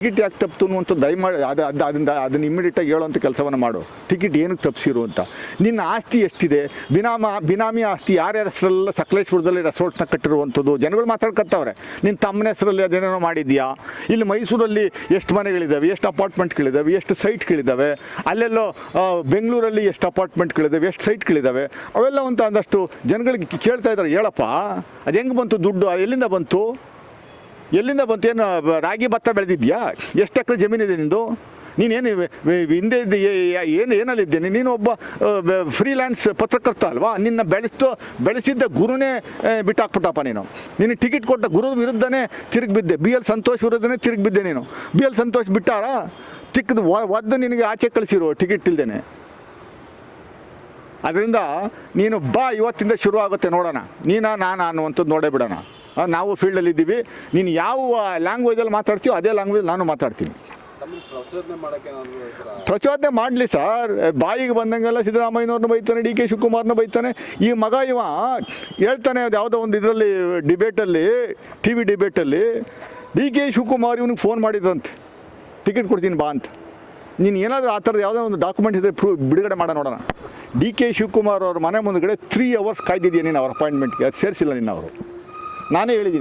Ticket ಯಾಕೆ ತಪ್ಪಿತು ಅಂತ ದಯಮಾಡಿ ಅದನ್ನು ಇಮಿಡಿಯೇಟಾಗಿ ಹೇಳುವಂಥ ಕೆಲಸವನ್ನು ಮಾಡು. ಟಿಕೆಟ್ ಏನಕ್ಕೆ ತಪ್ಪಿಸಿರು ಅಂತ. ನಿನ್ನ ಆಸ್ತಿ ಎಷ್ಟಿದೆ, ಬಿನಾಮಿ ಆಸ್ತಿ ಯಾರ್ಯಾರ ಹೆಸರೆಲ್ಲ ಸಕಲೇಶ್ಪುರದಲ್ಲಿ ರೆಸಾರ್ಟ್ಸ್ನ ಕಟ್ಟಿರುವಂಥದ್ದು ಜನಗಳು ಮಾತಾಡ್ಕೊತಾವ್ರೆ. ನಿನ್ನ ತಮ್ಮನ ಹೆಸರಲ್ಲಿ ಅದೇನೋ ಮಾಡಿದ್ಯಾ? ಇಲ್ಲಿ ಮೈಸೂರಲ್ಲಿ ಎಷ್ಟು ಮನೆಗಳಿದ್ದಾವೆ, ಎಷ್ಟು ಅಪಾರ್ಟ್ಮೆಂಟ್ಗಳಿದ್ದಾವೆ, ಎಷ್ಟು ಸೈಟ್ಗಳಿದ್ದಾವೆ, ಅಲ್ಲೆಲ್ಲೋ ಬೆಂಗಳೂರಲ್ಲಿ ಎಷ್ಟು ಅಪಾರ್ಟ್ಮೆಂಟ್ಗಳಿದ್ದಾವೆ, ಎಷ್ಟು ಸೈಟ್ಗಳಿದ್ದಾವೆ, ಅವೆಲ್ಲ ಒಂದಷ್ಟು ಜನಗಳಿಗೆ ಕೇಳ್ತಾ ಇದ್ದಾರೆ. ಹೇಳಪ್ಪ ಅದು ಹೆಂಗೆ ಬಂತು ದುಡ್ಡು, ಎಲ್ಲಿಂದ ಬಂತು? ಏನು ರಾಗಿ ಭತ್ತ ಬೆಳೆದಿದ್ಯಾ? ಎಷ್ಟು ಎಕರೆ ಜಮೀನಿದೆ ನಿಂದು? ನೀನೇನು ಹಿಂದೆ ಇದ್ದ ಏನಲ್ಲಿದ್ದೇನೆ? ನೀನು ಒಬ್ಬ ಫ್ರೀಲ್ಯಾನ್ಸ್ ಪತ್ರಕರ್ತ ಅಲ್ವಾ? ನಿನ್ನ ಬೆಳೆಸಿದ್ದ ಗುರುನೇ ಬಿಟ್ಟಾಕ್ಬಿಟ್ಟಪ್ಪ ನೀನು ಟಿಕೆಟ್ ಕೊಟ್ಟ ಗುರು ವಿರುದ್ಧನೇ ತಿರುಗಿ ಬಿದ್ದೆ. BL ಸಂತೋಷ್ ವಿರುದ್ಧನೇ ತಿರುಗಿ ಬಿದ್ದೆ ನೀನು. BL ಸಂತೋಷ್ ಬಿಟ್ಟಾರಾ? ತಿಕ್ಕದು ಒದ್ದು ನಿನಗೆ ಆಚೆ ಕಳಿಸಿರು ಟಿಕೆಟ್ ಇಲ್ದೇನೆ. ಅದರಿಂದ ನೀನು ಬಾ, ಇವತ್ತಿಂದ ಶುರು ಆಗುತ್ತೆ, ನೋಡೋಣ. ನಾನು ಅನ್ನುವಂಥದ್ದು ನೋಡೇ ಬಿಡೋಣ. ನಾವು ಫೀಲ್ಡಲ್ಲಿದ್ದೀವಿ. ನೀನು ಯಾವ ಲ್ಯಾಂಗ್ವೇಜಲ್ಲಿ ಮಾತಾಡ್ತೀವೋ ಅದೇ ಲ್ಯಾಂಗ್ವೇಜ್ ನಾನು ಮಾತಾಡ್ತೀನಿ. ಪ್ರಚೋದನೆ ಮಾಡಲಿ ಸರ್. ಬಾಯಿಗೆ ಬಂದಂಗೆಲ್ಲ ಸಿದ್ದರಾಮಯ್ಯನವ್ರನ್ನ ಬೈತಾನೆ, DK ಶಿವಕುಮಾರ್ನ ಬೈತಾನೆ. ಈ ಮಗ ಇವ ಹೇಳ್ತಾನೆ, ಅದು ಯಾವುದೋ ಒಂದು ಇದರಲ್ಲಿ ಡಿಬೇಟಲ್ಲಿ, TV ಡಿಬೇಟಲ್ಲಿ DK ಶಿವಕುಮಾರ್ ಇವನಿಗೆ ಫೋನ್ ಮಾಡಿದ್ರಂತೆ, ಟಿಕೆಟ್ ಕೊಡ್ತೀನಿ ಬಾ ಅಂತ. ನೀನು ಏನಾದರೂ ಆ ಥರದ್ದು ಯಾವುದೋ ಒಂದು ಡಾಕ್ಯುಮೆಂಟ್ ಇದ್ದರೆ ಬಿಡುಗಡೆ ಮಾಡೋಣ ನೋಡೋಣ. DK ಶಿವಕುಮಾರ್ ಅವ್ರ ಮನೆ ಮುಂದುಗಡೆ 3 hours ಕಾಯ್ದಿದ್ದೀಯ ನೀನು ಅವ್ರ ಅಪಾಯಿಂಟ್ಮೆಂಟ್ಗೆ. ಅದು ಸೇರಿಸಿಲ್ಲ ನಿನ್ನ ಅವರು. ನಾನೇ ಹೇಳಿದ್ದೀನಿ,